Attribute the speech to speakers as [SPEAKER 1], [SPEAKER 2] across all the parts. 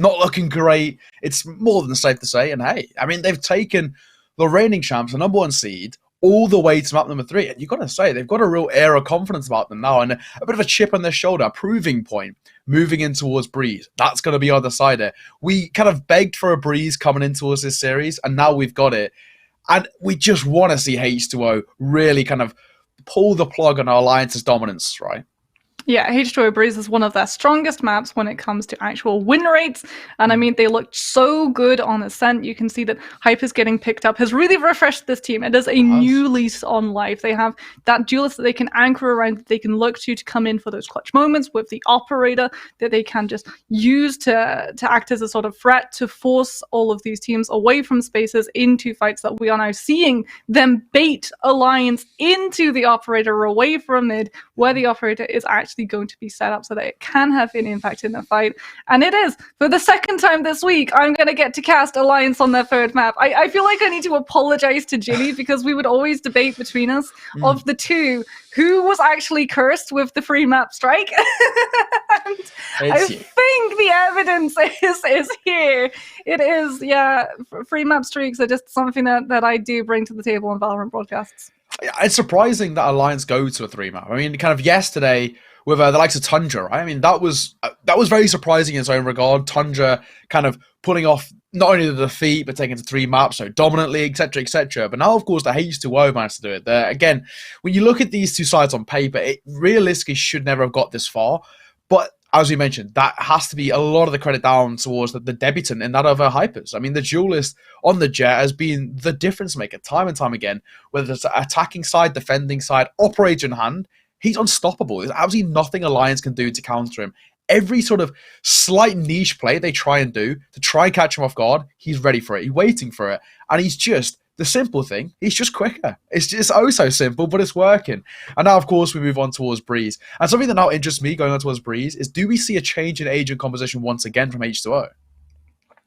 [SPEAKER 1] not looking great. It's more than safe to say. And hey, I mean, they've taken the reigning champs, the number 1 seed, all the way to map number 3. And you've got to say, they've got a real air of confidence about them now, and a bit of a chip on their shoulder, a proving point, moving in towards Breeze. That's going to be our decider. We kind of begged for a Breeze coming in towards this series, and now we've got it. And we just want to see H2O really kind of pull the plug on our Alliance's dominance, right?
[SPEAKER 2] Yeah, H2O Breeze is one of their strongest maps when it comes to actual win rates. And I mean, they looked so good on Ascent. You can see that Hype is getting picked up, has really refreshed this team. It is a new lease on life. They have that duelist that they can anchor around, that they can look to come in for those clutch moments, with the operator that they can just use to act as a sort of threat to force all of these teams away from spaces into fights that we are now seeing them bait Alliance into the operator, away from mid, where the operator is actually going to be set up so that it can have an impact in the fight. And it is, for the second time this week, I'm going to get to cast Alliance on their 3rd map. I feel like I need to apologize to Jimmy, because we would always debate between us of the two who was actually cursed with the 3-map strike. I think the evidence is here. It is, yeah, 3-map streaks are just something that I do bring to the table on Valorant broadcasts.
[SPEAKER 1] It's surprising that Alliance go to a 3-map. I mean, kind of yesterday with the likes of Tundra, right? I mean, that was very surprising in its own regard. Tundra kind of pulling off not only the defeat, but taking to 3 maps so dominantly, etc., etc. But now, of course, the H2O managed to do it. Again, when you look at these two sides on paper, it realistically should never have got this far. But as we mentioned, that has to be a lot of the credit down towards the debutant in that of Hypers. I mean, the duelist on the Jet has been the difference maker time and time again, whether it's attacking side, defending side, operator in hand. He's unstoppable. There's absolutely nothing Alliance can do to counter him. Every sort of slight niche play they try and do to try and catch him off guard, he's ready for it. He's waiting for it. And he's just, the simple thing, he's just quicker. It's just oh so simple, but it's working. And now, of course, we move on towards Breeze. And something that now interests me going on towards Breeze is, do we see a change in agent composition once again from H2O?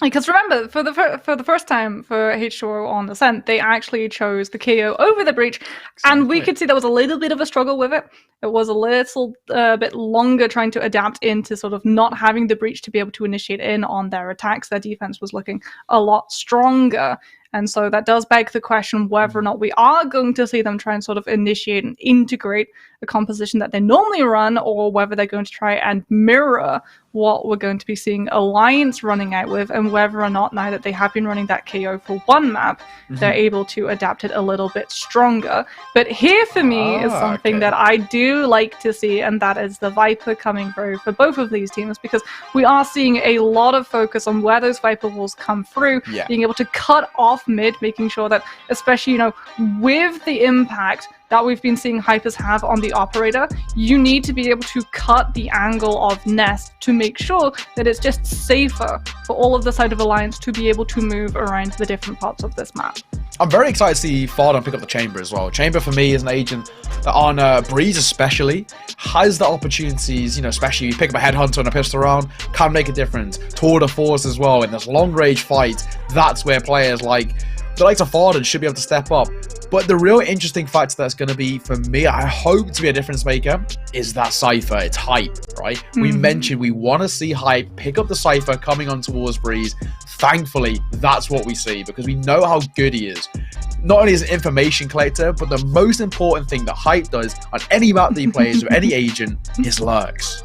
[SPEAKER 2] Because remember, for the first time for H2O on Ascent, they actually chose the KO over the Breach, and we could see there was a little bit of a struggle with it. It was a little bit longer trying to adapt into sort of not having the Breach to be able to initiate in on their attacks. Their defense was looking a lot stronger. And so that does beg the question whether or not we are going to see them try and sort of initiate and integrate a composition that they normally run, or whether they're going to try and mirror what we're going to be seeing Alliance running out with, and whether or not, now that they have been running that KO for one map, they're able to adapt it a little bit stronger. But here for me is something that I do like to see, and that is the Viper coming through for both of these teams, because we are seeing a lot of focus on where those Viper walls come through, being able to cut off mid, making sure that, especially, you know, with the impact that we've been seeing Hypers have on the operator, you need to be able to cut the angle of Nest to make sure that it's just safer for all of the side of Alliance to be able to move around the different parts of this map.
[SPEAKER 1] I'm very excited to see Fardon pick up the Chamber as well. Chamber for me is an agent that on Breeze especially has the opportunities, you know, especially you pick up a Headhunter and a pistol round, can make a difference. Tour de force as well in this long range fight. That's where players like the likes of Fardon should be able to step up. But the real interesting factor that's going to be, for me, I hope to be a difference maker, is that Cypher. It's Hype, right? We mentioned we want to see Hype pick up the Cypher coming on towards Breeze. Thankfully, that's what we see, because we know how good he is. Not only as an information collector, but the most important thing that Hype does on any map that he plays with any agent is lurks.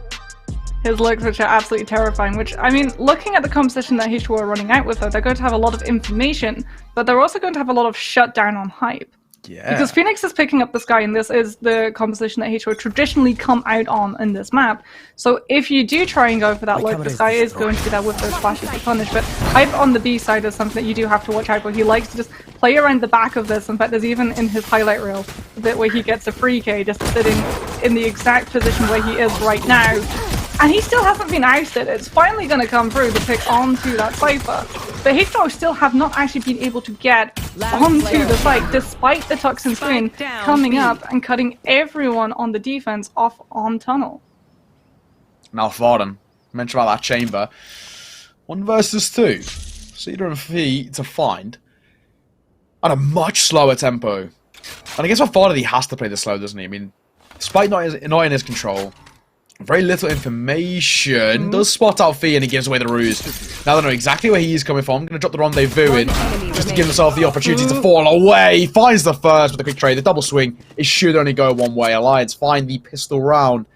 [SPEAKER 2] His lurks, which are absolutely terrifying, which, I mean, looking at the composition that H2O are running out with, though, they're going to have a lot of information, but they're also going to have a lot of shutdown on Hype.
[SPEAKER 1] Yeah.
[SPEAKER 2] Because Phoenix is picking up the Sky, and this is the composition that H2O traditionally come out on in this map. So if you do try and go for that lurk, the Sky is going to be there with those flashes to punish. But Hype on the B side is something that you do have to watch out for. He likes to just play around the back of this. In fact, there's even in his highlight reel a bit where he gets a free K just sitting in the exact position where he is right now. And he still hasn't been ousted. It's finally going to come through the pick onto that Cypher. But H2O still have not actually been able to get onto the site, despite the Toxin screen coming up and cutting everyone on the defense off on tunnel.
[SPEAKER 1] Now Varden, mentioned about that Chamber. 1 versus 2. Cedar and Fee to find. At a much slower tempo. And I guess for Varden, he has to play this slow, doesn't he? I mean, despite not in his control, Very little information. Does spot out Fee and he gives away the ruse. Now they know exactly where he's coming from. I'm going to drop the rendezvous in just to give himself the opportunity to fall away. He finds the first with a quick trade. The double swing. It should only go one way. Alliance find the pistol round.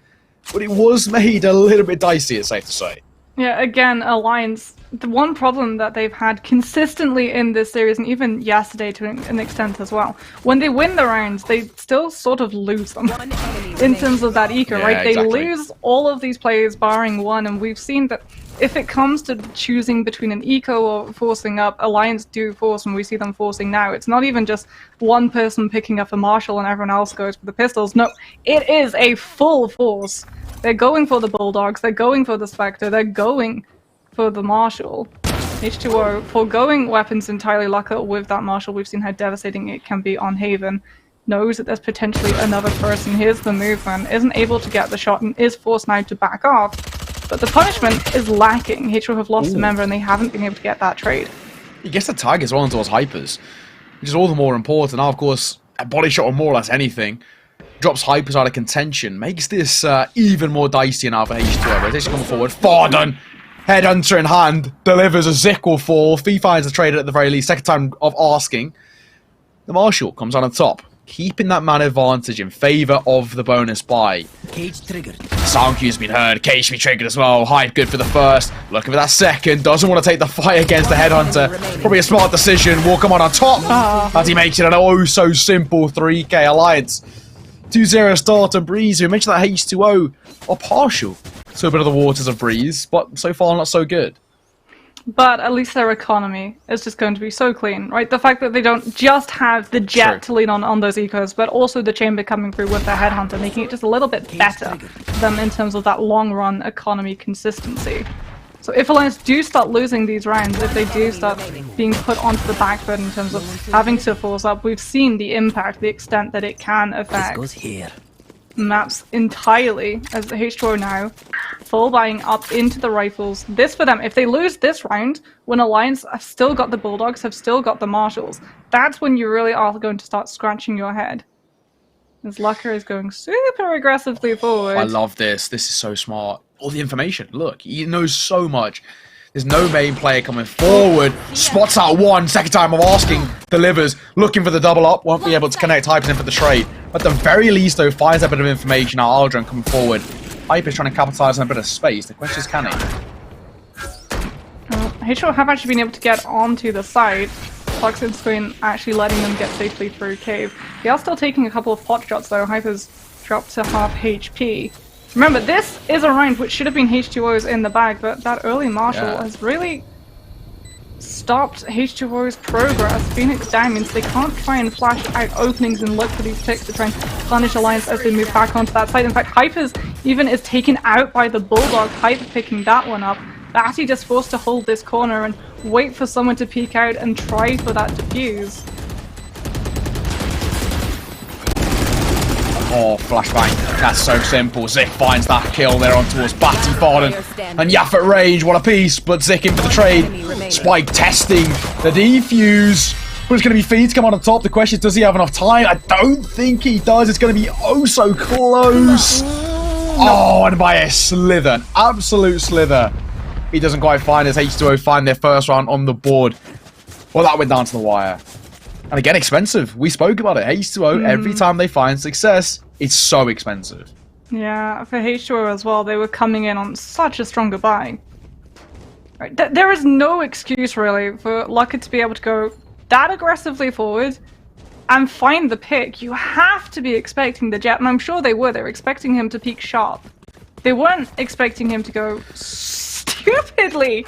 [SPEAKER 1] But it was made a little bit dicey, it's safe to say.
[SPEAKER 2] Yeah, again, Alliance, the one problem that they've had consistently in this series, and even yesterday to an extent as well, when they win the rounds, they still sort of lose them in terms of that eco,
[SPEAKER 1] Yeah,
[SPEAKER 2] right? They
[SPEAKER 1] exactly.
[SPEAKER 2] lose all of these players barring one, and we've seen that if it comes to choosing between an eco or forcing up, Alliance do force, and we see them forcing now. It's not even just one person picking up a Marshall and everyone else goes for the pistols. No, it is a full force. They're going for the Bulldogs, they're going for the Spectre, they're going for the Marshall. H2O foregoing weapons entirely. Lucky with that Marshall, we've seen how devastating it can be on Haven. Knows that there's potentially another person. Here's the movement, isn't able to get the shot and is forced now to back off. But the punishment is lacking. H2O have lost a member and they haven't been able to get that trade.
[SPEAKER 1] He gets the tag as well into those hypers, which is all the more important. Now, of course, a body shot or more or less anything drops hypers out of contention, makes this even more dicey now for H2O. Rotation coming forward. Farden, headhunter in hand, delivers a Zik will fall. Fee finds the trade at the very least. Second time of asking. The Marshall comes on top, keeping that man advantage in favour of the bonus buy.
[SPEAKER 3] Cage triggered.
[SPEAKER 1] Sound cue's been heard, cage be triggered as well. Hype good for the first, looking for that second. Doesn't want to take the fight against the headhunter. Probably a smart decision. Will come on top as he makes it an oh so simple 3k Alliance. 2-0 start to Breeze. We mentioned that H2O are partial to a bit of the waters of Breeze, but so far not so good.
[SPEAKER 2] But at least their economy is just going to be so clean, right? The fact that they don't just have the jet to lean on those ecos, but also the chamber coming through with their headhunter, making it just a little bit better for them in terms of that long-run economy consistency. So if Alliance do start losing these rounds, if they do start being put onto the back foot in terms of having to force up, we've seen the impact, the extent that it can affect
[SPEAKER 3] Goes here.
[SPEAKER 2] maps entirely, as the H2O now full buying up into the rifles. This for them, if they lose this round, when Alliance have still got the Bulldogs, have still got the Marshalls, that's when you really are going to start scratching your head. As Lucker is going super aggressively forward.
[SPEAKER 1] I love this. This is so smart. All the information. Look, he knows so much. There's no main player coming forward. Spots out one. Second time of asking. Delivers. Looking for the double up. Won't be able to connect Hypers in for the trade. At the very least, though, finds that bit of information. Now Aldrin coming forward. Hyper's trying to capitalize on a bit of space. The question is, can he?
[SPEAKER 2] H2O have actually been able to get onto the side. Toxin screen actually letting them get safely through cave. They are still taking a couple of pot shots though. Hyper's dropped to half HP. Remember, this is a round which should have been H2O's in the bag, but that early Marshall has really stopped H2O's progress. Phoenix down means they can't try and flash out openings and look for these picks to try and punish Alliance as they move back onto that side. In fact, Hypers even is taken out by the Bulldog. Hyper picking that one up. Batty just forced to hold this corner and wait for someone to peek out and try for that defuse.
[SPEAKER 1] Oh, flashbang. That's so simple. Zik finds that kill there on towards Batty, Farden, and Yaff at range. What a piece, but Zik in for the trade. Spike testing the defuse. But it's going to be Fee to come on top. The question is, does he have enough time? I don't think he does. It's going to be oh so close. Oh, and by a slither. Absolute slither. He doesn't quite find as H2O find their first round on the board. Well, that went down to the wire. And again, expensive. We spoke about it. H2O, every time they find success, it's so expensive.
[SPEAKER 2] Yeah, for H2O as well, they were coming in on such a stronger buy. Right. There is no excuse, really, for Lucker to be able to go that aggressively forward and find the pick. You have to be expecting the jet, and I'm sure they were. They were expecting him to peek sharp. They weren't expecting him to go stupidly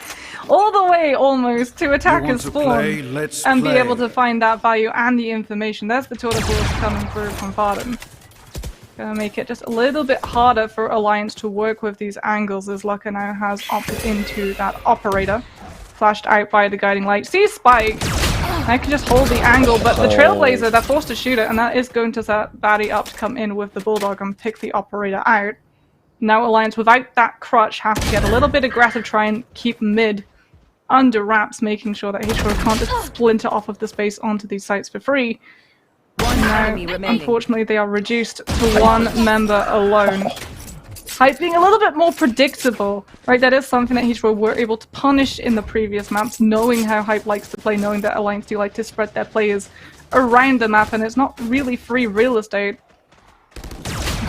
[SPEAKER 2] all the way almost to attack his spawn and be able to find that value and the information. There's the tour de force coming through from Farden. Gonna make it just a little bit harder for Alliance to work with these angles as Lucker now has opted into that operator. Flashed out by the guiding light. Sees Spike. I can just hold the angle, but the Trailblazer, they're forced to shoot it, and that is going to set Batty up to come in with the Bulldog and pick the operator out. Now Alliance, without that crutch, have to get a little bit aggressive, try and keep mid under wraps, making sure that H2O can't just splinter off of the space onto these sites for free. Now, unfortunately, they are reduced to one member alone. Hype being a little bit more predictable, right? That is something that H2O were able to punish in the previous maps, knowing how Hype likes to play, knowing that Alliance do like to spread their players around the map, and it's not really free real estate.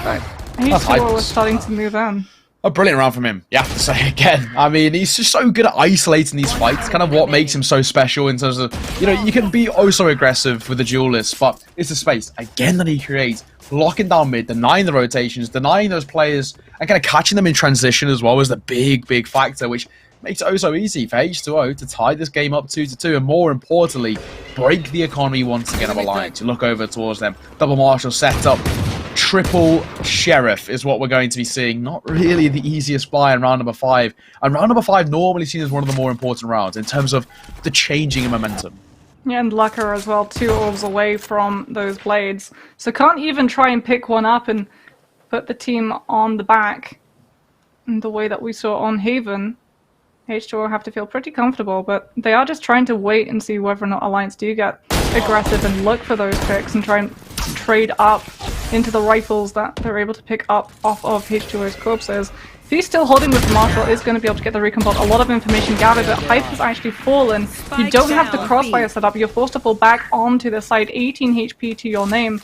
[SPEAKER 2] But H2O was starting to move in.
[SPEAKER 1] A brilliant round from him, you have to say again. I mean, he's just so good at isolating these fights. Kind of what makes him so special in terms of, you know, you can be oh so aggressive with the duelists, but it's the space, again, that he creates. Locking down mid, denying the rotations, denying those players, and kind of catching them in transition as well is the big factor, which makes it oh so easy for H2O to tie this game up 2-2, and more importantly, break the economy once again of Alliance. You look over towards them, double Marshall set up. Triple Sheriff is what we're going to be seeing. Not really the easiest buy in round number 5. And round number 5 normally seen as one of the more important rounds in terms of the changing in momentum.
[SPEAKER 2] Yeah, and Lucker as well, 2 orbs away from those blades. So can't even try and pick one up and put the team on the back in the way that we saw on Haven. H2O have to feel pretty comfortable, but they are just trying to wait and see whether or not Alliance do get aggressive and look for those picks and try and trade up into the rifles that they're able to pick up off of H2O's corpses. If he's still holding with the Marshall, is going to be able to get the recon bot. A lot of information gathered, but Hype has actually fallen. You don't have the crossfire set up. You're forced to fall back onto the side. 18 HP to your name.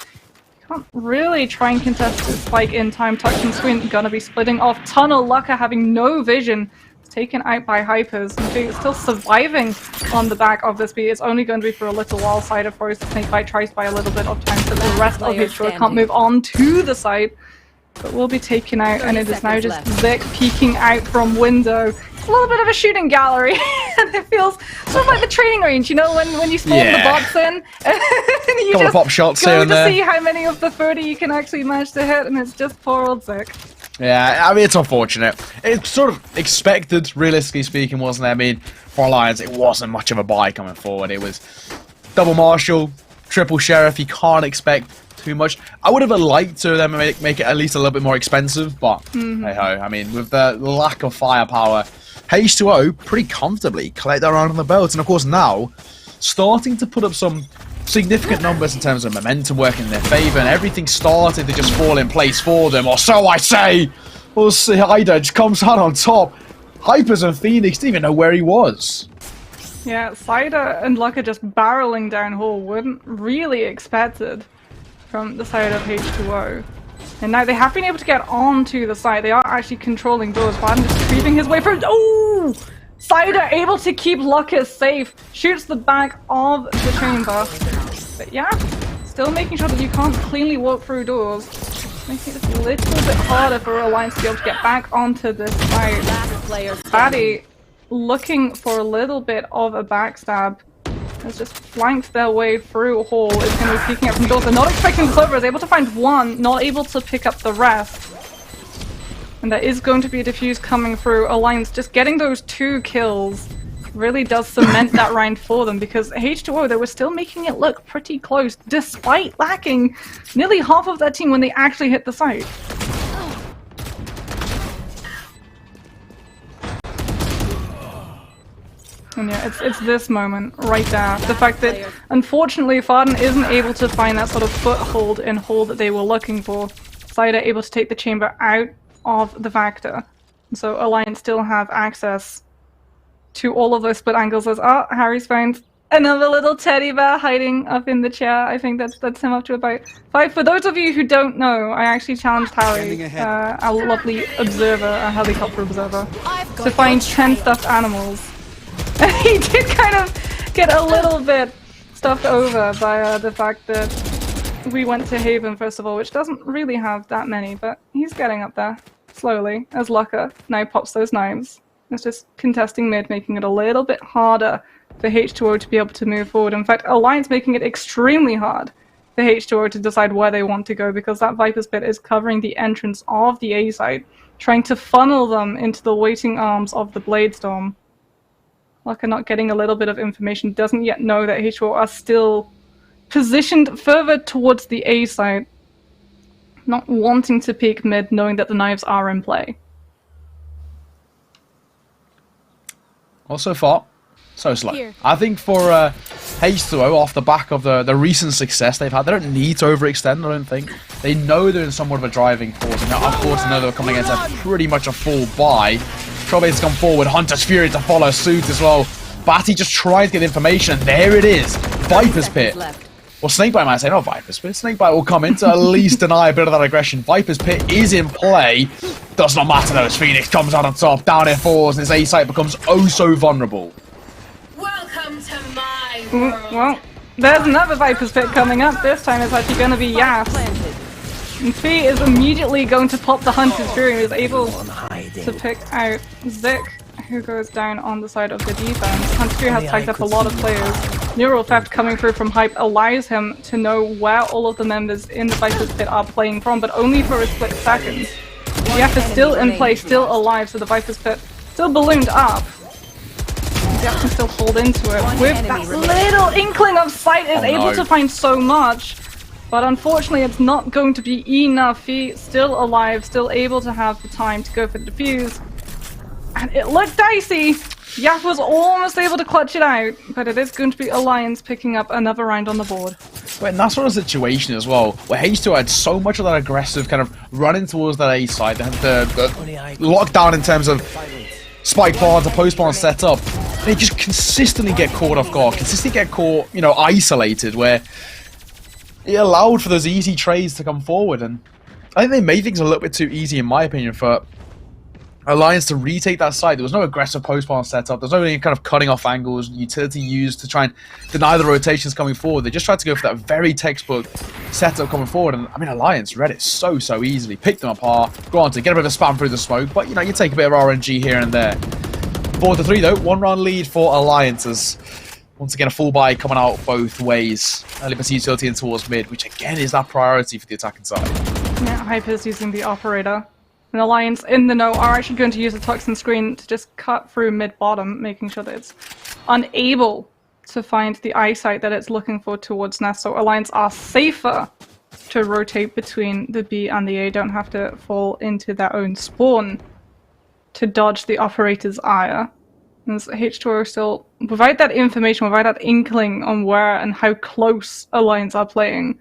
[SPEAKER 2] You can't really try and contest this spike in time. Touch and screen gonna be splitting off. Tunnel Lucker having no vision. Taken out by Hypers, and it's still surviving on the back of this beat. It's only going to be for a little while. Cider throws the snake bite, tries by a little bit of time, so the rest of H2O can't move on to the side, but will be taken out, and it is now just Vic peeking out from window. It's a little bit of a shooting gallery, and it feels sort of like the training range, you know, when you spawn the bots in, and you just
[SPEAKER 1] pop shots
[SPEAKER 2] go to see how many of the 30 you can actually manage to hit, and it's just poor old Vic.
[SPEAKER 1] Yeah, I mean, it's unfortunate. It's sort of expected, realistically speaking, wasn't it? I mean, for Alliance, it wasn't much of a buy coming forward. It was double Marshall, triple Sheriff. You can't expect too much. I would have liked to them make it at least a little bit more expensive, but hey-ho. I mean, with the lack of firepower, H2O pretty comfortably collect their round on the belt. And of course now, starting to put up some significant numbers in terms of momentum working in their favour, and everything started to just fall in place for them, or so I say. We'll see. Ida just comes out on top. Hypers and Phoenix didn't even know where he was.
[SPEAKER 2] Yeah, Cider and Lucker just barreling down hole weren't really expected from the side of H2O. And now they have been able to get onto the side. They are actually controlling doors. Baden just creeping his way through. Oh! Cider able to keep Lucker safe. Shoots the back of the chamber. But yeah, still making sure that you can't cleanly walk through doors. Making it a little bit harder for Alliance to be able to get back onto this side. Baddie looking for a little bit of a backstab. Has just flanked their way through hall. Is going to be peeking up from doors. They're not expecting this over. Is able to find one, not able to pick up the rest. And there is going to be a defuse coming through. Alliance just getting those 2 kills really does cement that round for them, because H2O, they were still making it look pretty close despite lacking nearly half of their team when they actually hit the site. And yeah, it's this moment right there. The fact that unfortunately Farden isn't able to find that sort of foothold in hole that they were looking for. Cider able to take the chamber out of the Vector. So Alliance still have access to all of those split angles. As Harry's found another little teddy bear hiding up in the chair. I think that's him up to about 5. For those of you who don't know, I actually challenged Harry, our lovely observer, our helicopter observer, to find 10 stuffed animals. And he did kind of get a little bit stuffed over by the fact that we went to Haven first of all, which doesn't really have that many, but he's getting up there slowly as Lucker now pops those knives. It's just contesting mid, making it a little bit harder for H2O to be able to move forward. In fact, Alliance making it extremely hard for H2O to decide where they want to go, because that Viper's Pit is covering the entrance of the A side, trying to funnel them into the waiting arms of the Bladestorm. Lucker not getting a little bit of information, doesn't yet know that H2O are still positioned further towards the A side, not wanting to peek mid, knowing that the knives are in play.
[SPEAKER 1] Well, so far, so slow. I think for H2O, off the back of the recent success they've had, they don't need to overextend, I don't think. They know they're in somewhat of a driving force, and now, of course, they know they're coming against pretty much a full buy. Trailblaze's come forward, Hunter's Fury to follow suit as well. Batty just tries to get information, there it is. Viper's Pit. Well, Snakebite might say, not Viper's Pit. Snakebite will come in to at least deny a bit of that aggression. Viper's Pit is in play. Does not matter though, as Phoenix comes out on top, down it falls, and his A site becomes oh so vulnerable.
[SPEAKER 3] Welcome to my world.
[SPEAKER 2] Well, there's another Viper's Pit coming up. This time it's actually going to be Yas. And Fee is immediately going to pop the Hunter's Fury and is able to pick out Zik, who goes down on the side of the defense. Hunter's Fury has tagged up a lot of players. Neural Theft coming through from Hype allows him to know where all of the members in the Viper's Pit are playing from, but only for a split second. Yaf is still in play, still alive, so the Viper's Pit still ballooned up. Yaf can still hold into it. With that little inkling of sight, is able to find so much. But unfortunately, it's not going to be enough. He still alive, still able to have the time to go for the defuse. And it looked dicey. Yaf was almost able to clutch it out, but it is going to be Alliance picking up another round on the board.
[SPEAKER 1] Wait, and that sort of situation as well, where H2O had so much of that aggressive kind of running towards that A side. They had the lockdown in terms of spike bars, the post bar set up. They just consistently get caught off guard, consistently get caught, you know, isolated, where it allowed for those easy trades to come forward. And I think they made things a little bit too easy, in my opinion, for Alliance to retake that side. There was no aggressive post-spawn setup. There's no any kind of cutting off angles, utility used to try and deny the rotations coming forward. They just tried to go for that very textbook setup coming forward. And I mean, Alliance read it so easily. Picked them apart. Granted, get a bit of a spam through the smoke, but you know, you take a bit of RNG here and there. 4-3 though, 1 round lead for Alliances. Once again, a full buy coming out both ways. Early bit utility in towards mid, which again is that priority for the attacking side.
[SPEAKER 2] Yeah, Hype is using the operator. And Alliance in the know are actually going to use the toxin screen to just cut through mid-bottom, making sure that it's unable to find the eyesight that it's looking for towards Nest. So Alliance are safer to rotate between the B and the A, don't have to fall into their own spawn to dodge the operator's ire. And H2O still, without that information, without that inkling on where and how close Alliance are playing,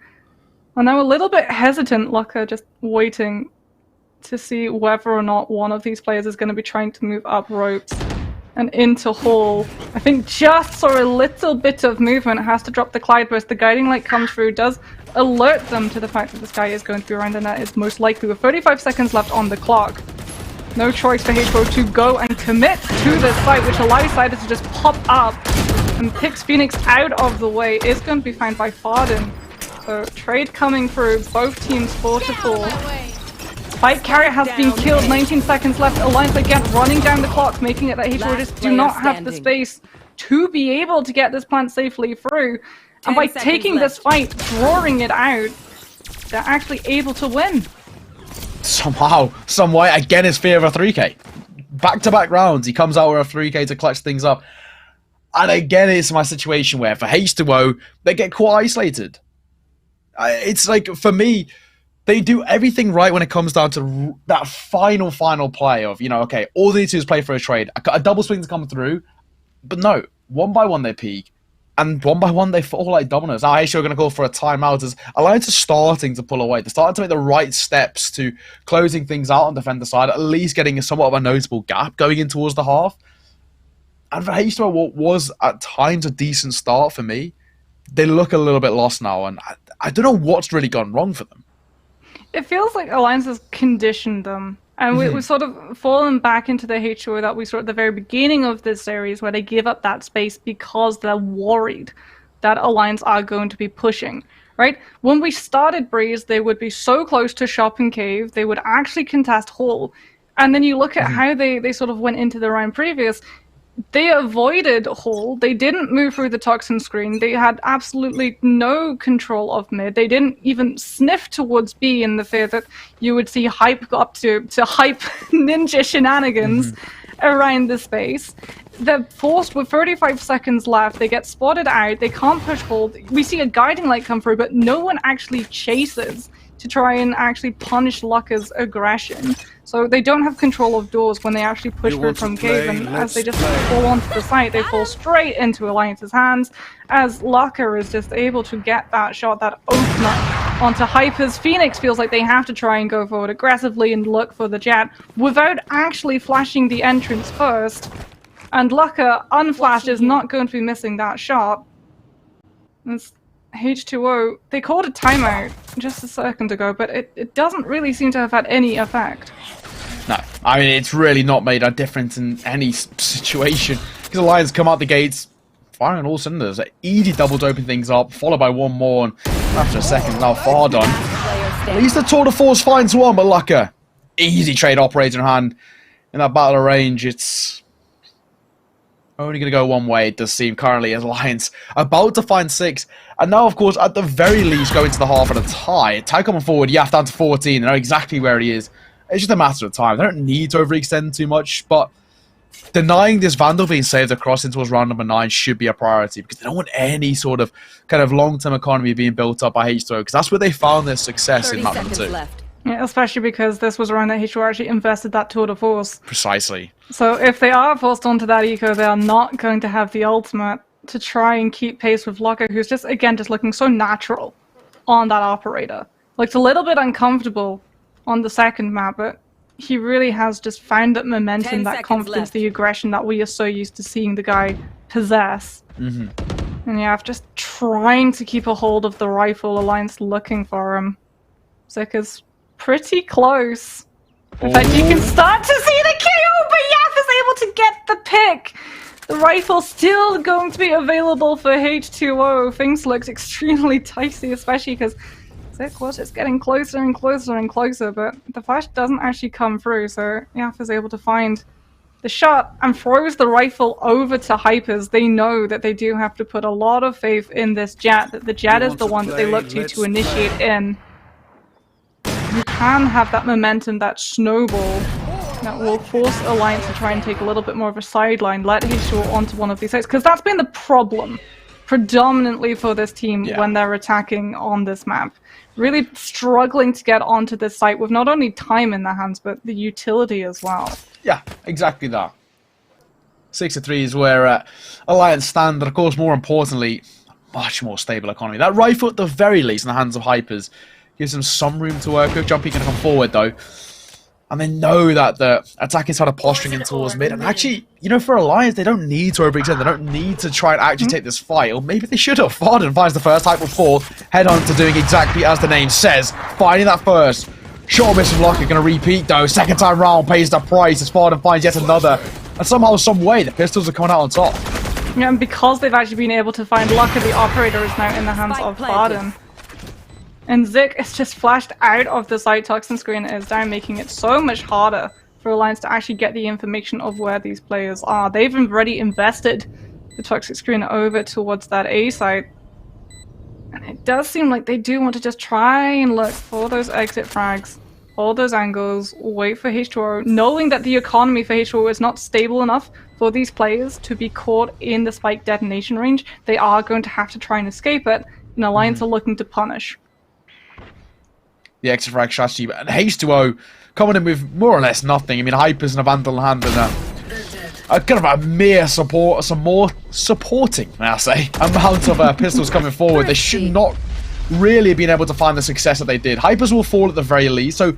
[SPEAKER 2] are now a little bit hesitant, Lucca just waiting to see whether or not one of these players is going to be trying to move up ropes and into Hall. I think just saw a little bit of movement, has to drop the Clyde burst. The guiding light comes through, does alert them to the fact that this guy is going to be around, and that is most likely with 35 seconds left on the clock. No choice for H2O to go and commit to this fight, which allows Siders to just pop up and picks Phoenix out of the way. Is going to be found by Farden. So trade coming through, both teams 4-4. Spike carrier has been killed, 19 seconds left. Alliance again running down the clock, making it that H2O just do not have the space to be able to get this plant safely through. And by taking this fight, drawing it out, they're actually able to win.
[SPEAKER 1] Somehow, some way, again it's Fear of a 3k. Back-to-back rounds, he comes out with a 3k to clutch things up. And again, it's my situation where for H2O, they get quite isolated. It's like, for me, they do everything right when it comes down to that final play of, you know, okay, all they need to do is play for a trade. A double swing to come through, but no, one by one they peak, and one by one they fall like dominoes. Now, H2O are going to go for a timeout as Alliance is starting to pull away. They're starting to make the right steps to closing things out on defender side, at least getting a somewhat of a noticeable gap going in towards the half. And for H2O, what was at times a decent start for me, they look a little bit lost now, and I don't know what's really gone wrong for them.
[SPEAKER 2] It feels like Alliance has conditioned them. And we've sort of fallen back into the H2O that we saw at the very beginning of this series, where they give up that space because they're worried that Alliance are going to be pushing, right? When we started Breeze, they would be so close to Shop and Cave, they would actually contest Hall. And then you look at how they sort of went into the round previous. They avoided Hall. They didn't move through the toxin screen. They had absolutely no control of mid. They didn't even sniff towards B in the fear that you would see Hype go up to Hype ninja shenanigans around the space. They're forced with 35 seconds left. They get spotted out. They can't push Hall. We see a guiding light come through, but no one actually chases to try and actually punish Lucker's aggression. So they don't have control of doors when they actually push through from cave, and as they just fall onto the site, they fall straight into Alliance's hands, as Lucker is just able to get that shot, that opener onto Hypers. Phoenix feels like they have to try and go forward aggressively and look for the jet without actually flashing the entrance first, and Lucker, unflashed, is not going to be missing that shot. It's H2O, they called a timeout just a second ago, but it doesn't really seem to have had any effect.
[SPEAKER 1] No, I mean, it's really not made a difference in any situation, because the Lions come out the gates firing on all cylinders. Easy double to open things up, followed by one more, and after a second, now far done. At least the tour de force finds one, but Lucker, easy trade operator in hand. In that battle of range, it's only going to go one way, it does seem, currently, as Lions about to find 6. And now, of course, at the very least, go into the half at a tie. Tie coming forward, Yaf down to 14. They know exactly where he is. It's just a matter of time. They don't need to overextend too much, but denying this Vandal being saved across into round number 9 should be a priority, because they don't want any sort of kind of long-term economy being built up by H2O, because that's where they found their success in map number 2.
[SPEAKER 4] Left.
[SPEAKER 2] Yeah, especially because this was around that H2O actually invested that tour de force.
[SPEAKER 1] Precisely.
[SPEAKER 2] So if they are forced onto that eco, they are not going to have the ultimate to try and keep pace with Lucker, who's just, again, just looking so natural on that operator. Looks a little bit uncomfortable on the second map, but he really has just found that momentum, that confidence,
[SPEAKER 4] left.
[SPEAKER 2] the aggression that we are so used to seeing the guy possess.
[SPEAKER 1] Mm-hmm.
[SPEAKER 2] And yeah, just trying to keep a hold of the rifle, Alliance looking for him. Zik is pretty close. In fact, you can start to see the KO, but Yaf is able to get the pick. The rifle still going to be available for H2O. Things looked extremely dicey, especially because Zik was just getting closer and closer and closer, but the flash doesn't actually come through, so Yaf is able to find the shot and throws the rifle over to Hypers. They know that they do have to put a lot of faith in this jet, that the jet is the one that they look to initiate in. You can have that momentum, that snowball, that will force Alliance to try and take a little bit more of a sideline, let H2O onto one of these sites, because that's been the problem predominantly for this team when they're attacking on this map. Really struggling to get onto this site with not only time in their hands, but the utility as well.
[SPEAKER 1] Yeah, exactly that. 6-3 is where Alliance stand, but of course, more importantly, much more stable economy. That rifle, at the very least, in the hands of Hypers, gives them some room to work with. Jumpy can come forward, though. And they know that the attacking side are posturing in towards mid. And actually, you know, for Alliance, they don't need to overextend. They don't need to try and actually take this fight. Or maybe they should have. Farden finds the first Hyper 4. Head on to doing exactly as the name says. Finding that first. Short miss from Locker. Going to repeat, though. Second time round pays the price as Farden finds yet another. And somehow, some way, the pistols are coming out on top.
[SPEAKER 2] Yeah, and because they've actually been able to find Lucker, the operator is now in the hands of Farden. And Zik is just flashed out of the site. Toxin screen is down, making it so much harder for Alliance to actually get the information of where these players are. They've already invested the toxic screen over towards that A site. And it does seem like they do want to just try and look for those exit frags, all those angles, wait for H2O, knowing that the economy for H2O is not stable enough for these players to be caught in the spike detonation range. They are going to have to try and escape it, and Alliance are looking to punish.
[SPEAKER 1] The exit frag strategy, but H2O coming in with more or less nothing. I mean, Hypers and a Vandal in hand and a kind of a mere support, some more supporting, may I say, amount of pistols coming forward. They should not really have been able to find the success that they did. Hypers will fall at the very least. So,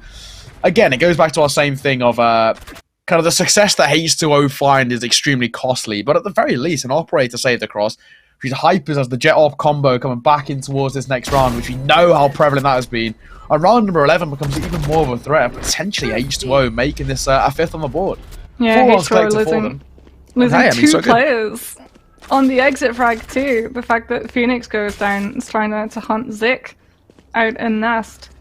[SPEAKER 1] again, it goes back to our same thing of kind of the success that H2O find is extremely costly, but at the very least, an operator saved across. Which Hypers as the jet op combo coming back in towards this next round, which we know how prevalent that has been. And round number 11 becomes even more of a threat, potentially H2O making this a 5th on the board.
[SPEAKER 2] Yeah, H2O losing two players on the exit frag too. The fact that Phoenix goes down is trying to hunt Zik out in Nest.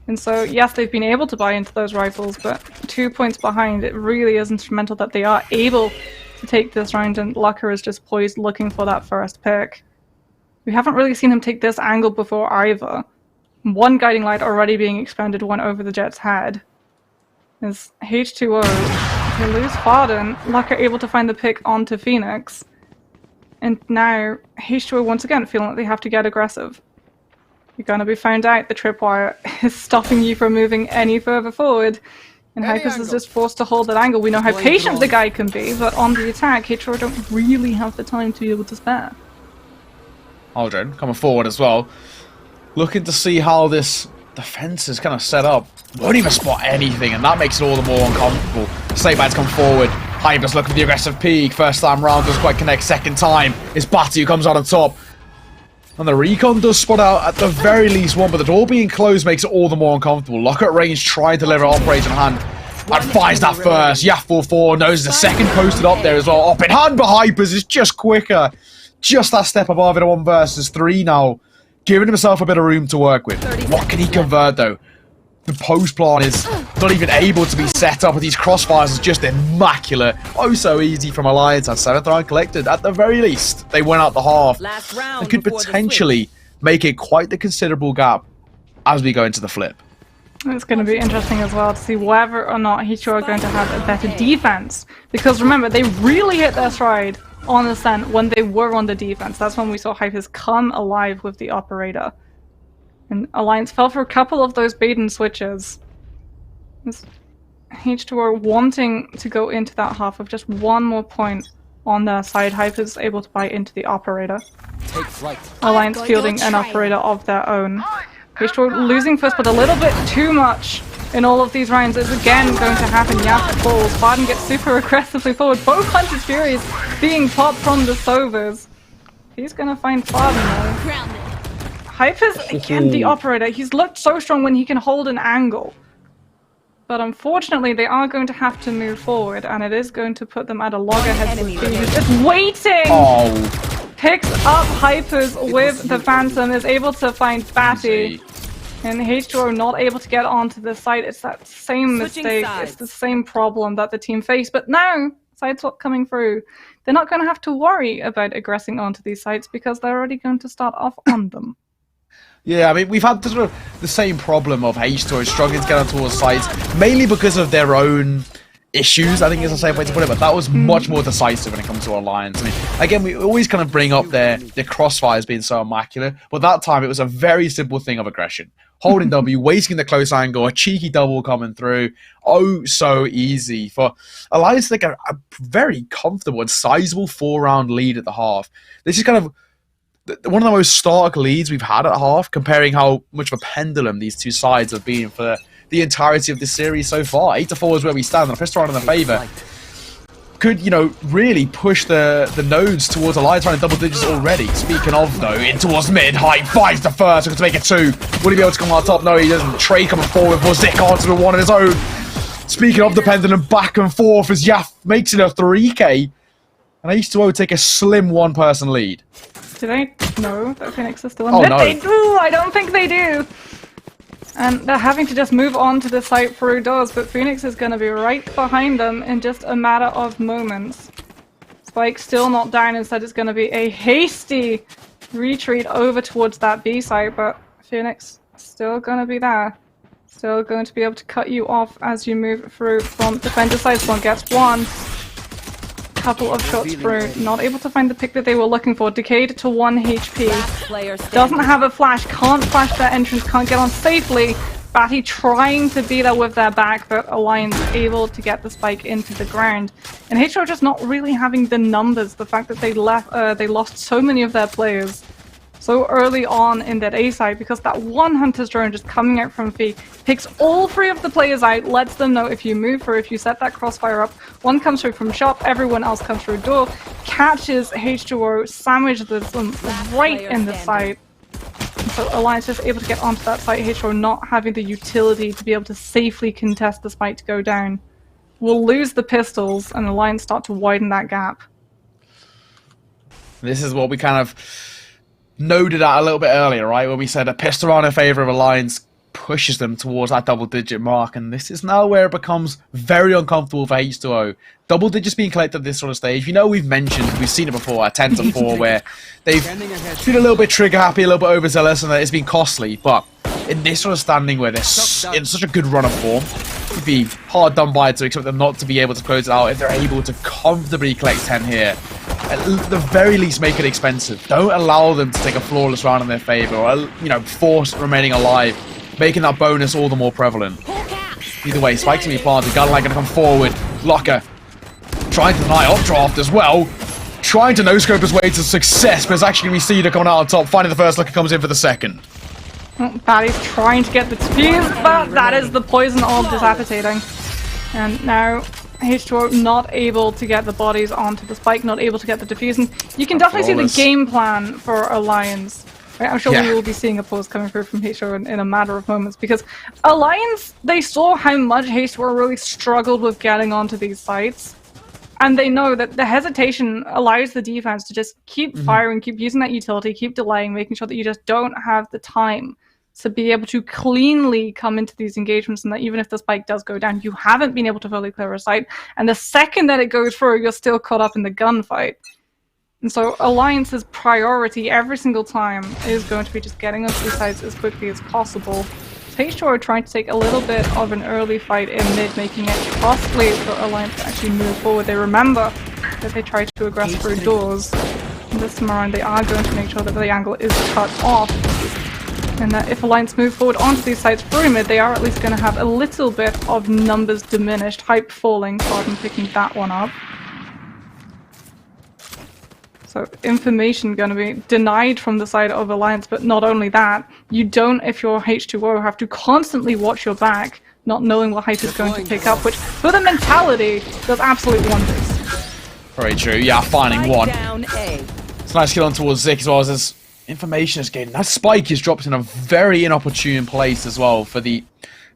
[SPEAKER 2] And so, yes, they've been able to buy into those rifles, but 2 points behind, it really is instrumental that they are able to take this round, and Lucker is just poised looking for that first pick. We haven't really seen him take this angle before either. One guiding light already being expended, one over the jet's head. As H2O, they lose Farden, Lucker able to find the pick onto Phoenix. And now H2O once again feeling like they have to get aggressive. You're going to be found out. The tripwire is stopping you from moving any further forward. And Hypers is just forced to hold that angle. We know how patient the guy can be, but on the attack, H2O don't really have the time to be able to spare.
[SPEAKER 1] Aldrin coming forward as well. Looking to see how this defense is kind of set up. Won't even spot anything, and that makes it all the more uncomfortable. Snakebites come forward. Hypers looking for the aggressive peak. First time round doesn't quite connect. Second time, it's Batty who comes out on top. And the recon does spot out at the very least one, but the door being closed makes it all the more uncomfortable. Lock at range, trying to deliver operation hand. And finds that first. Yaf44 knows the second posted up there as well. Up in hand by Hypers is just quicker. Just that step above it at 1 versus 3 now. Giving himself a bit of room to work with. What can he convert though? The post plan is not even able to be set up with these crossfires. Is just immaculate. Oh, so easy from Alliance. At 7th round collected. At the very least, they went out the half. They could potentially make it quite the considerable gap as we go into the flip.
[SPEAKER 2] It's going to be interesting as well to see whether or not H2O are going to have a better defense. Because remember, they really hit their stride on Ascent when they were on the defense. That's when we saw Hypers come alive with the operator. And Alliance fell for a couple of those bait and switches. H2O wanting to go into that half with just one more point on their side. Hypers able to buy into the operator. Alliance fielding an operator of their own. H2O losing first, but a little bit too much in all of these rounds is again going to happen. Yap falls. Farden gets super aggressively forward. Both Hunter's Furies being popped from the Sovers. He's going to find Farden though. Hypers, again, the operator. He's looked so strong when he can hold an angle. But unfortunately, they are going to have to move forward, and it is going to put them at a loggerhead. He's just waiting!
[SPEAKER 1] Oh.
[SPEAKER 2] Picks up Hypers with the Phantom, is able to find Batty. And H2O not able to get onto the site. It's that same mistake. It's the same problem that the team faced. But now, Sideswap coming through. They're not going to have to worry about aggressing onto these sites because they're already going to start off on them.
[SPEAKER 1] Yeah, I mean, we've had sort of the same problem of H2O struggling to get on towards sites, mainly because of their own issues, I think is the same way to put it, but that was much more decisive when it comes to Alliance. I mean, again, we always kind of bring up their crossfires being so immaculate, but that time it was a very simple thing of aggression. Holding W, wasting the close angle, a cheeky double coming through. Oh, so easy. For Alliance to take a very comfortable and sizable 4-round lead at the half. This is kind of one of the most stark leads we've had at half, comparing how much of a pendulum these two sides have been for the entirety of this series so far. 8-4 is where we stand, and a pistol round in the favour could, you know, really push the nodes towards Alliance round in double digits already. Speaking of, though, in towards mid, Hype finds the first, looking to make it 2. Will he be able to come on top? No, he doesn't. Trey coming forward for Zik onto the one of his own. Speaking of the pendulum, back and forth as Yaf makes it a 3k, and H2O take a slim one-person lead.
[SPEAKER 2] Do they know that Phoenix is still in
[SPEAKER 1] Oh,
[SPEAKER 2] mid?
[SPEAKER 1] no.
[SPEAKER 2] They do! I don't think they do! And they're having to just move on to the site through doors, but Phoenix is going to be right behind them in just a matter of moments. Spike still not down, instead it's going to be a hasty retreat over towards that B site, but Phoenix still going to be there. Still going to be able to cut you off as you move through from defender side. One gets one. Couple of shots through, not able to find the pick that they were looking for. Decayed to 1 HP. Doesn't have a flash, can't flash their entrance, can't get on safely. Batty trying to be there with their back, but Alliance able to get the spike into the ground. And H2O just not really having the numbers. The fact that they lost so many of their players so early on in that A side, because that one Hunter's drone just coming out from Fee picks all 3 of the players out, lets them know if you move through, if you set that crossfire up, one comes through from shop, everyone else comes through door, catches H2O, sandwiches them right in the site. So Alliance is able to get onto that site, H2O not having the utility to be able to safely contest the spike to go down. We'll lose the pistols and Alliance start to widen that gap.
[SPEAKER 1] This is what we kind of noted at a little bit earlier, right? When we said a pistol round in favour of Alliance pushes them towards that double-digit mark, and this is now where it becomes very uncomfortable for H2O. Double digits being collected at this sort of stage. You know, we've seen it before at 10-4, where they've been a little bit trigger-happy, a little bit overzealous, and it's been costly, but in this sort of standing where they're in such a good run of form, it'd be hard done by to expect them not to be able to close it out if they're able to comfortably collect 10 here. at the very least make it expensive. Don't allow them to take a flawless round in their favor, or, you know, force remaining alive, making that bonus all the more prevalent. Either way, spike's gonna be planted, Godlike gonna come forward, Locker trying to deny updraft as well, trying to no-scope his way to success, but it's actually gonna be Cedar coming out on top, finding the first, Locker comes in for the second.
[SPEAKER 2] Batty's trying to get the defuse, but that is the poison orb disappetiting. And now H2O not able to get the bodies onto the spike, not able to get the diffusing. You can definitely see the game plan for Alliance. Right? I'm sure we will be seeing a post coming through from H2O in a matter of moments, because Alliance, they saw how much H2O really struggled with getting onto these sites. And they know that the hesitation allows the defense to just keep firing, keep using that utility, keep delaying, making sure that you just don't have the time to be able to cleanly come into these engagements, and that even if the spike does go down, you haven't been able to fully clear a site. And the second that it goes through, you're still caught up in the gunfight. And so Alliance's priority every single time is going to be just getting onto these sites as quickly as possible. H2O are trying to take a little bit of an early fight in mid, making it costly for Alliance to actually move forward. They remember that they tried to aggress through doors. And this time around, they are going to make sure that the angle is cut off. And that if Alliance move forward onto these sites through mid, they are at least going to have a little bit of numbers diminished. Hype falling, Farden picking that one up. So information going to be denied from the side of Alliance, but not only that, you don't, if you're H2O, have to constantly watch your back, not knowing what Hype is going to pick up, which for the mentality does absolute wonders.
[SPEAKER 1] Very true, yeah, finding one. It's a nice kill on towards Zik as well as this information is gained. That spike is dropped in a very inopportune place as well for the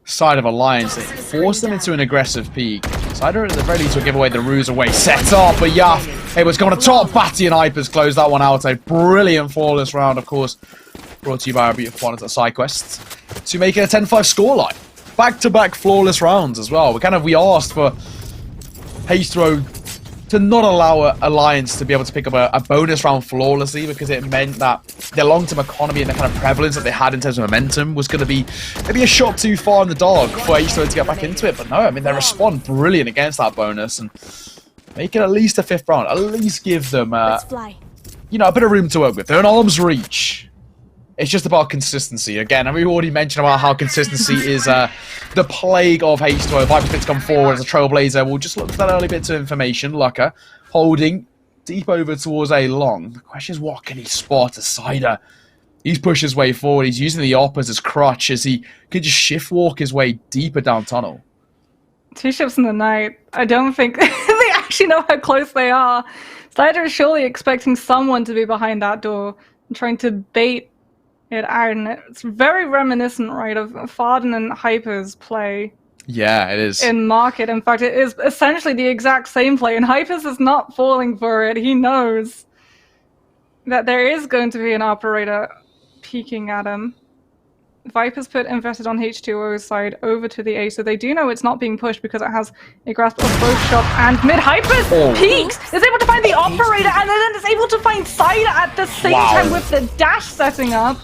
[SPEAKER 1] side of Alliance. They force them into an aggressive peak. Cider at the very least will give away the ruse away. Set up, but yeah, hey, what's going to top? Batty and Hypers close that one out. A brilliant flawless round, of course, brought to you by our beautiful partners at SideQuest to make it a 10-5 scoreline. Back-to-back flawless rounds as well. We asked for H2O to not allow Alliance to be able to pick up a bonus round flawlessly, because it meant that their long-term economy and the kind of prevalence that they had in terms of momentum was going to be maybe a shot too far in the dark for H2O to get back into it. But no, I mean, they respond brilliant against that bonus and make it at least a 5th round. At least give them, you know, a bit of room to work with. They're in arm's reach. It's just about consistency. Again, and we already mentioned about how consistency is the plague of H2O. Viper's come forward as a trailblazer. We'll just look for that early bit of information. Lucker holding deep over towards A long. The question is, what can he spot? A Cider. He's pushed his way forward. He's using the op as his crutch as he could just shift walk his way deeper down tunnel.
[SPEAKER 2] 2 ships in the night. I don't think they actually know how close they are. Cider is surely expecting someone to be behind that door and trying to bait it out, and it's very reminiscent, right, of Farden and Hyper's play.
[SPEAKER 1] Yeah, it is.
[SPEAKER 2] In Market. In fact, it is essentially the exact same play, and Hyper's is not falling for it. He knows that there is going to be an operator peeking at him. Viper's put invested on H2O's side over to the A, so they do know it's not being pushed because it has a grasp of both shop and mid. Hyper's peeks! Is able to find the operator, and then is able to find Cider at the same time with the dash setting up.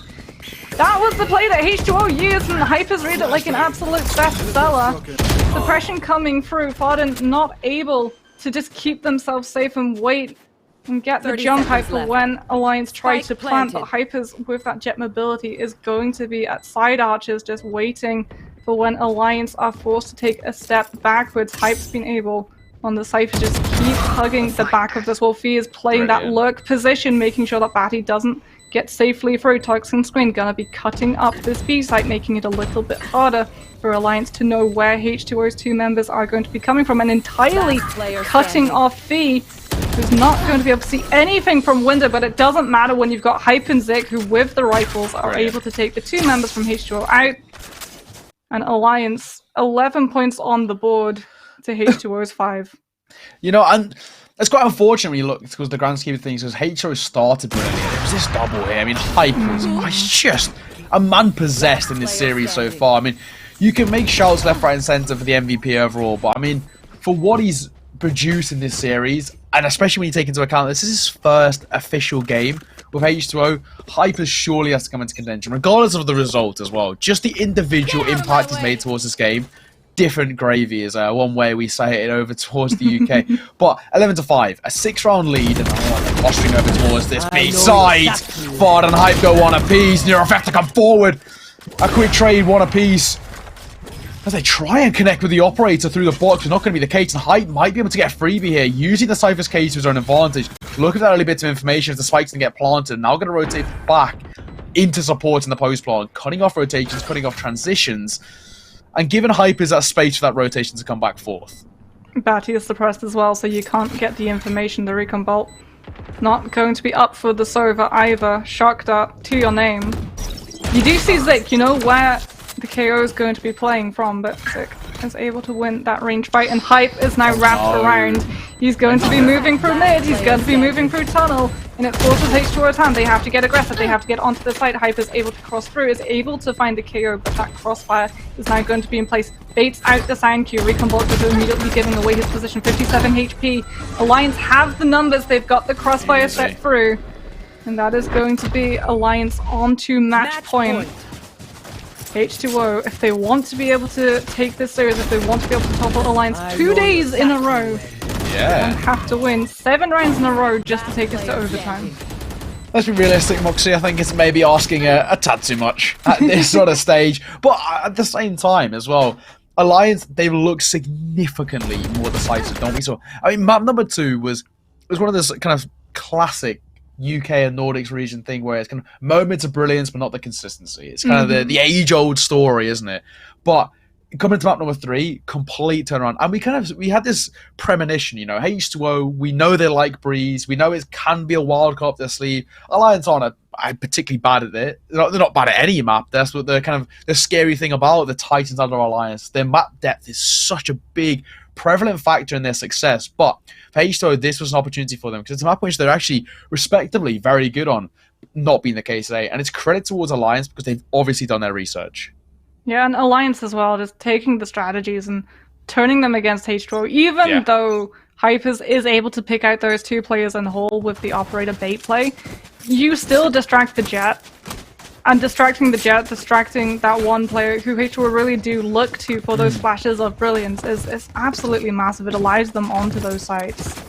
[SPEAKER 2] That was the play that H2O used, and Hypers read it like an absolute bestseller. Suppression coming through, Farden not able to just keep themselves safe and wait and get the jump height for when Alliance tries to plant, but Hypers with that jet mobility is going to be at side archers, just waiting for when Alliance are forced to take a step backwards. Hype's been able on the Cypher just keep hugging the back of this wall. Fee is playing that lurk position, making sure that Batty doesn't get safely through. Toxin Screen gonna be cutting up this B site, making it a little bit harder for Alliance to know where H2O's 2 members are going to be coming from, and entirely cutting off Fee, who's not going to be able to see anything from window, but it doesn't matter when you've got Hype and Zik, who with the rifles are able to take the 2 members from H2O out. And Alliance, 11 points on the board to H2O's 5.
[SPEAKER 1] You know, and it's quite unfortunate when you look, because the grand scheme of things, because H2O started brilliantly. There was this double here. I mean, Hype was just a man possessed in this series so far. I mean, you can make shouts left, right, and centre for the MVP overall, but I mean, for what he's produced in this series, and especially when you take into account this is his first official game with H2O, Hyper surely has to come into contention, regardless of the result as well. Just the individual impact he's made towards this game different gravy is one way we say it over towards the UK. But 11-5, a 6-round lead, and they're posturing over towards this B side. Fard and Hype go one apiece. Neurofector come forward. A quick trade, one apiece. As they try and connect with the operator through the box, it's not going to be the case, and Hype might be able to get a freebie here, using the Cypher's case to his own advantage. Look at that early bits of information as the spikes can get planted. Now going to rotate back into support in the post plant, cutting off rotations, cutting off transitions, and giving Hypers that space for that rotation to come back forth.
[SPEAKER 2] Batty is suppressed as well, so you can't get the information. The Recon Bolt not going to be up for the Sova either. Shock Dart to your name. You do see Zik, you know where the KO is going to be playing from, but Zik is able to win that range fight, and Hype is now wrapped around. He's going to be moving through mid, he's going to be moving through tunnel, and it forces H2O's hand. They have to get aggressive, they have to get onto the site. Hype is able to cross through, is able to find the KO, but that crossfire is now going to be in place. Baits out the sound cue. Recon Bolt is immediately giving away his position. 57 HP. Alliance have the numbers, they've got the crossfire set through, and that is going to be Alliance onto match point. H2O, if they want to be able to take this series, if they want to be able to topple Alliance 2 days in a row, and have to win 7 rounds in a row just to take this to overtime.
[SPEAKER 1] Let's be realistic, Moxie. I think it's maybe asking a tad too much at this sort of stage. But at the same time as well, Alliance, they look significantly more decisive, don't we? So, I mean, map number 2 was one of those kind of classic UK and Nordics region thing where it's kind of moments of brilliance but not the consistency. It's kind of the age-old story, isn't it? But coming to map number 3, complete turnaround. And we had this premonition, you know, H2O, we know they like Breeze, we know it can be a wild card up their sleeve. Alliance aren't particularly bad at it. They're not bad at any map. That's what the scary thing about the Titans under Alliance. Their map depth is such a big prevalent factor in their success, but for H2O, this was an opportunity for them because it's a map which they're actually respectably very good on, not being the case today, and it's credit towards Alliance because they've obviously done their research.
[SPEAKER 2] Yeah, and Alliance as well, just taking the strategies and turning them against H2O, even though Hype is able to pick out those 2 players in the hole with the operator bait play, you still distract the Jet. And distracting the Jet, distracting that one player who H2O really do look to for those flashes of brilliance is absolutely massive. It allows them onto those sites,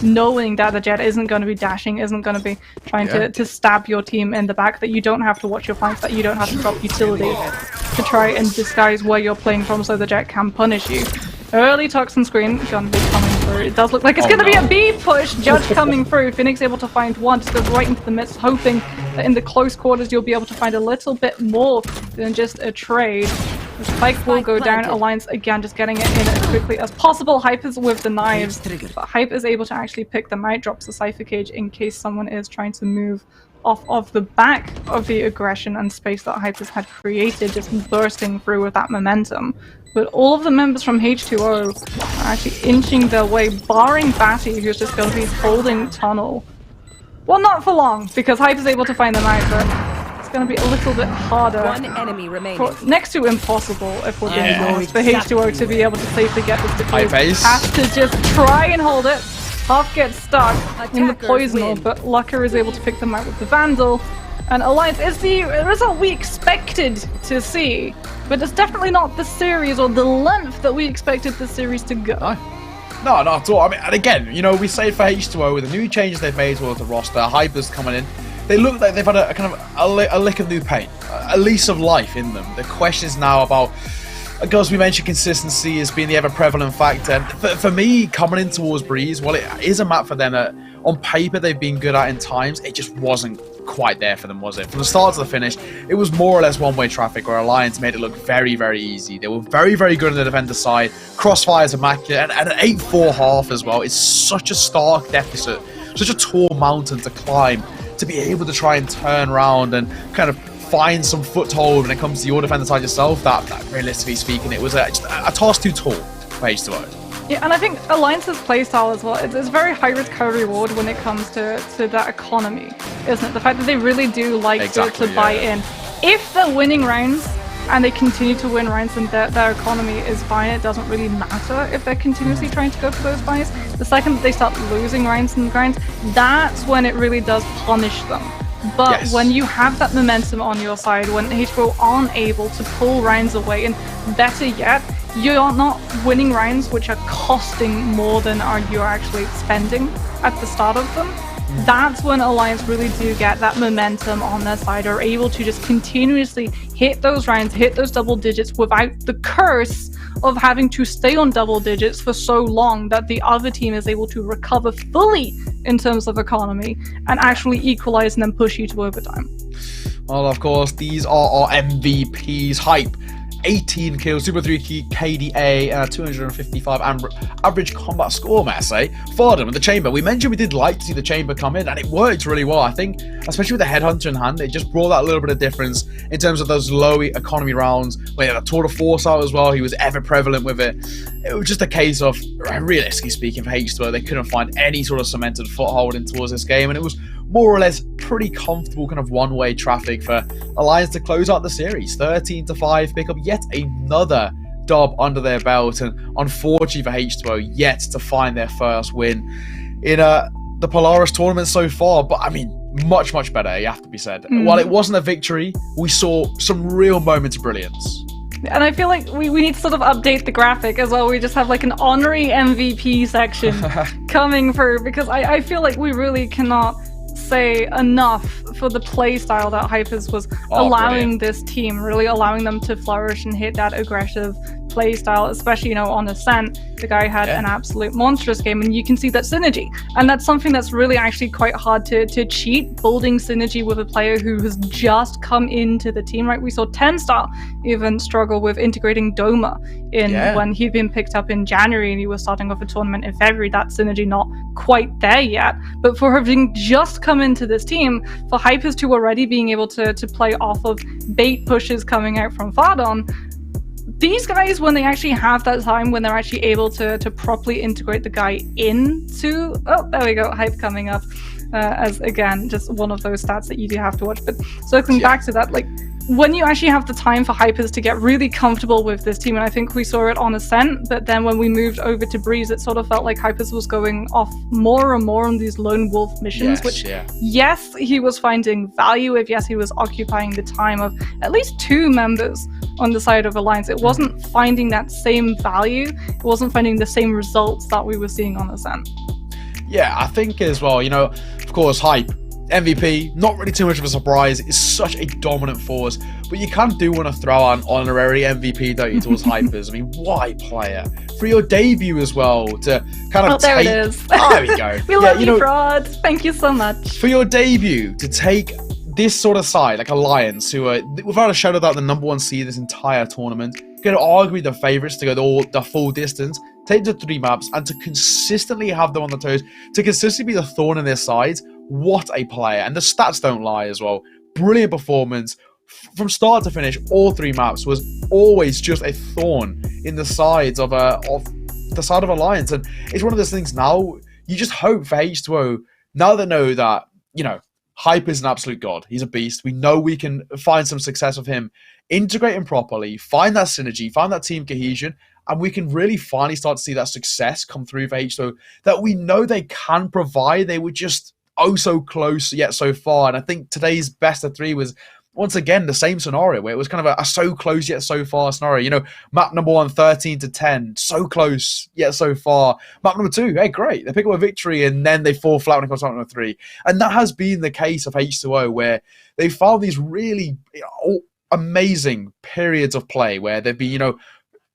[SPEAKER 2] knowing that the Jet isn't going to be dashing, isn't going to be trying to stab your team in the back, that you don't have to watch your flanks, that you don't have to drop utility to try and disguise where you're playing from so the Jet can punish you. Early Toxin screen, gonna be coming through. It does look like it's gonna be a B push. Judge coming through. Phoenix able to find one, just goes right into the midst, hoping that in the close quarters you'll be able to find a little bit more than just a trade. The spike will go down. Alliance again just getting it in as quickly as possible. Hype is with the knives, but Hype is able to actually pick them out, drops the Cypher Cage in case someone is trying to move off of the back of the aggression and space that Hype has had created, just bursting through with that momentum. But all of the members from H2O are actually inching their way, barring Batty, who's just going to be holding tunnel. Well, not for long, because Hype is able to find them out, but it's going to be a little bit harder.
[SPEAKER 4] One enemy remaining.
[SPEAKER 2] Next to impossible, if we're being honest, for H2O to be able to safely get this defuse. Has to just try and hold it. Half gets stuck in the poison, but Lucker is able to pick them out with the Vandal. And Alliance is the result we expected to see, but it's definitely not the series or the length that we expected the series to go.
[SPEAKER 1] No, not at all. I mean, and again, you know, we say for H2O, with the new changes they've made towards the roster, Hypers coming in, they look like they've had a kind of a lick of new paint, a lease of life in them. The question is now about, because we mentioned consistency as being the ever-prevalent factor. For me, coming in towards Breeze, well, it is a map for them that on paper they've been good at in times. It just wasn't quite there for them, was it? From the start to the finish, it was more or less one-way traffic where Alliance made it look very, very easy. They were very, very good on the defender side. Crossfire's immaculate, and an 8-4 half as well is such a stark deficit, such a tall mountain to climb, to be able to try and turn around and kind of find some foothold when it comes to your defender side yourself. That realistically speaking, it was a task too tall for H2O.
[SPEAKER 2] Yeah, and I think Alliance's playstyle as well, it's very high risk, high reward when it comes to that economy, isn't it? The fact that they really do like to buy in. If they're winning rounds and they continue to win rounds and their economy is fine, it doesn't really matter if they're continuously trying to go for those buys. The second that they start losing rounds and grinds, that's when it really does punish them. But when you have that momentum on your side, when H2O aren't able to pull rounds away, and better yet, you're not winning rounds which are costing more than you're actually spending at the start of them. That's when Alliance really do get that momentum on their side, are able to just continuously hit those rounds, hit those double digits without the curse of having to stay on double digits for so long that the other team is able to recover fully in terms of economy and actually equalize and then push you to overtime.
[SPEAKER 1] Well, of course, these are our MVPs. Hype, 18 kills, Super 3 KDA, 255 average combat score, may I say. Fardham with the Chamber. We mentioned we did like to see the Chamber come in, and it worked really well. I think, especially with the Headhunter in hand, it just brought that little bit of difference in terms of those low economy rounds. We had a Tour de Force out as well. He was ever prevalent with it. It was just a case of, realistically speaking, for H2O, they couldn't find any sort of cemented foothold in towards this game, and it was more or less pretty comfortable kind of one-way traffic for Alliance to close out the series. 13-5, pick up yet another dub under their belt, and unfortunately for H2O, yet to find their first win in the Polaris tournament so far. But I mean, much better, you have to be said. While it wasn't a victory, we saw some real moments of brilliance.
[SPEAKER 2] And I feel like we need to sort of update the graphic as well. We just have like an honorary MVP section coming through, because I feel like we really cannot say enough for the play style that Hypers was allowing this team, really allowing them to flourish and hit that aggressive play style, especially, you know, on Ascent. The guy had an absolute monstrous game, and you can see that synergy. And that's something that's really actually quite hard to cheat, building synergy with a player who has just come into the team, right? We saw 10-star even struggle with integrating Doma in when he'd been picked up in January and he was starting off a tournament in February. That synergy not quite there yet. But for having just come into this team, for Hypers to already being able to play off of bait pushes coming out from Fardon, these guys, when they actually have that time, when they're actually able to properly integrate the guy into... Oh, there we go, Hype coming up as, again, just one of those stats that you do have to watch. But circling back to that, like, when you actually have the time for Hypers to get really comfortable with this team, and I think we saw it on Ascent, but then when we moved over to Breeze, it sort of felt like Hypers was going off more and more on these lone wolf missions, yes, he was finding value with, yes, he was occupying the time of at least 2 members on the side of Alliance. It wasn't finding that same value, it wasn't finding the same results that we were seeing on Ascent.
[SPEAKER 1] Yeah, I think as well, you know, of course, Hype, MVP, not really too much of a surprise. It's such a dominant force, but you kind of do want to throw an honorary MVP, don't you, towards Hypers? I mean, why player? For your debut as well, to kind of
[SPEAKER 2] there it is.
[SPEAKER 1] Oh, there we go.
[SPEAKER 2] We love you, Fraud. Thank you so much. For
[SPEAKER 1] your debut, to take this sort of side, like Alliance, who are, without a shadow of doubt, the #1 seed this entire tournament, going to argue the favourites to go the full distance, take the 3 maps, and to consistently have them on the toes, to consistently be the thorn in their sides. What a player, and the stats don't lie as well. Brilliant performance from start to finish. All 3 maps was always just a thorn in the sides of the side of Alliance, and it's one of those things now. You just hope for H2O, now they know that, you know, Hype is an absolute god. He's a beast. We know we can find some success with him. Integrate him properly, find that synergy, find that team cohesion, and we can really finally start to see that success come through for H2O that we know they can provide. They were just so close yet so far, and I think today's best of 3 was once again the same scenario where it was kind of a so close yet so far scenario. You know, map #1 13-10, so close yet so far. Map #2, hey, great, they pick up a victory and then they fall flat when it comes to map #3, and that has been the case of H2O, where they found these really amazing periods of play where they'd be, you know,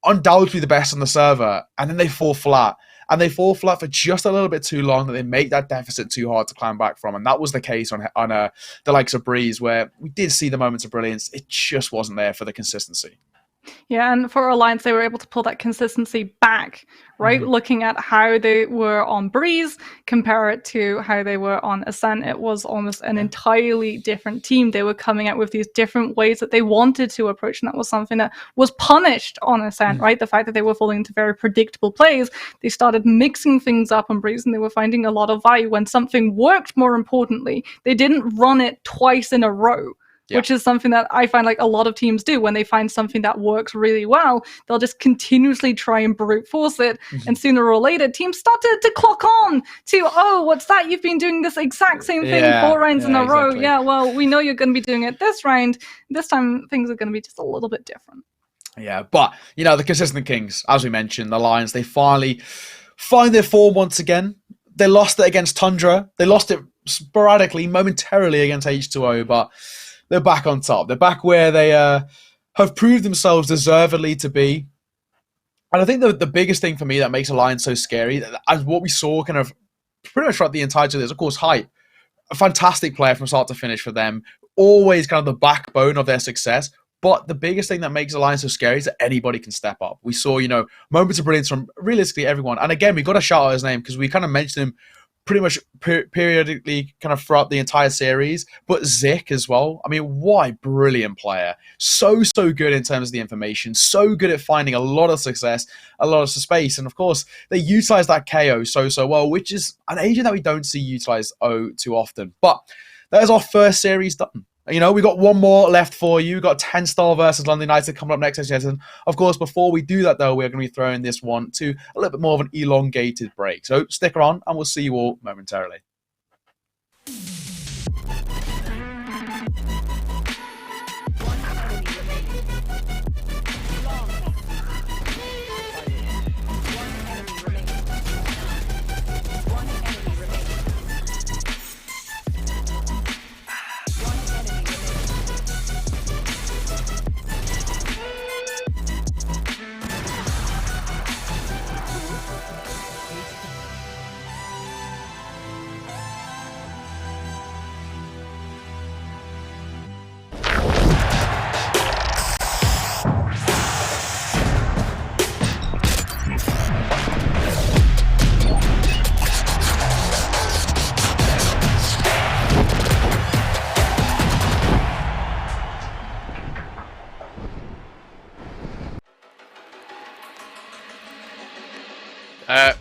[SPEAKER 1] undoubtedly the best on the server, and then they fall flat. And they fall flat for just a little bit too long, that they make that deficit too hard to climb back from. And that was the case on the likes of Breeze, where we did see the moments of brilliance. It just wasn't there for the consistency.
[SPEAKER 2] Yeah, and for Alliance, they were able to pull that consistency back, right? Looking at how they were on Breeze, compare it to how they were on Ascent, it was almost an entirely different team. They were coming out with these different ways that they wanted to approach, and that was something that was punished on Ascent, right? The fact that they were falling into very predictable plays, they started mixing things up on Breeze, and they were finding a lot of value when something worked. More importantly, they didn't run it twice in a row. Which is something that I find like a lot of teams do. When they find something that works really well, they'll just continuously try and brute force it. And sooner or later, teams start to clock on to, oh, what's that? You've been doing this exact same thing 4 rounds in a row.
[SPEAKER 1] Exactly.
[SPEAKER 2] Yeah, well, we know you're going to be doing it this round. This time, things are going to be just a little bit different.
[SPEAKER 1] Yeah, but the consistent kings, as we mentioned, the Lions, they finally find their form once again. They lost it against Tundra. They lost it sporadically, momentarily against H2O, but they're back on top. They're back where they have proved themselves deservedly to be. And I think the biggest thing for me that makes Alliance so scary, as what we saw kind of pretty much throughout the entirety of this, of course, Hype, a fantastic player from start to finish for them, always kind of the backbone of their success. But the biggest thing that makes Alliance so scary is that anybody can step up. We saw, moments of brilliance from realistically everyone. And again, we got to shout out his name because we kind of mentioned him pretty much periodically kind of throughout the entire series. But Zik as well. I mean, what a brilliant player. So good in terms of the information. So good at finding a lot of success, a lot of space. And of course, they utilize that KO so well, which is an agent that we don't see utilized too often. But that is our first series done. We got one more left for you. We've got 10-star versus London United coming up next season. Of course, before we do that, though, we're going to be throwing this one to a little bit more of an elongated break. So stick around, and we'll see you all momentarily.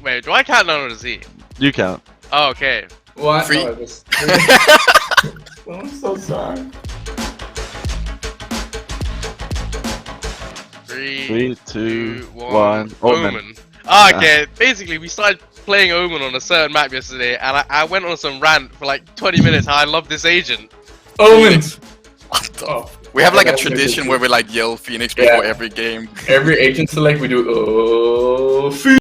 [SPEAKER 4] Wait, do I count down or Z?
[SPEAKER 5] You count.
[SPEAKER 4] Oh, okay.
[SPEAKER 6] What?
[SPEAKER 4] 3.
[SPEAKER 6] I'm so sorry.
[SPEAKER 4] 3,
[SPEAKER 5] 2,
[SPEAKER 4] 1. Omen. Okay, basically we started playing Omen on a certain map yesterday, and I went on some rant for like 20 minutes how I love this agent.
[SPEAKER 6] Omens!
[SPEAKER 7] Oh. We have like a tradition where we like yell Phoenix before every game.
[SPEAKER 6] Every agent select we do,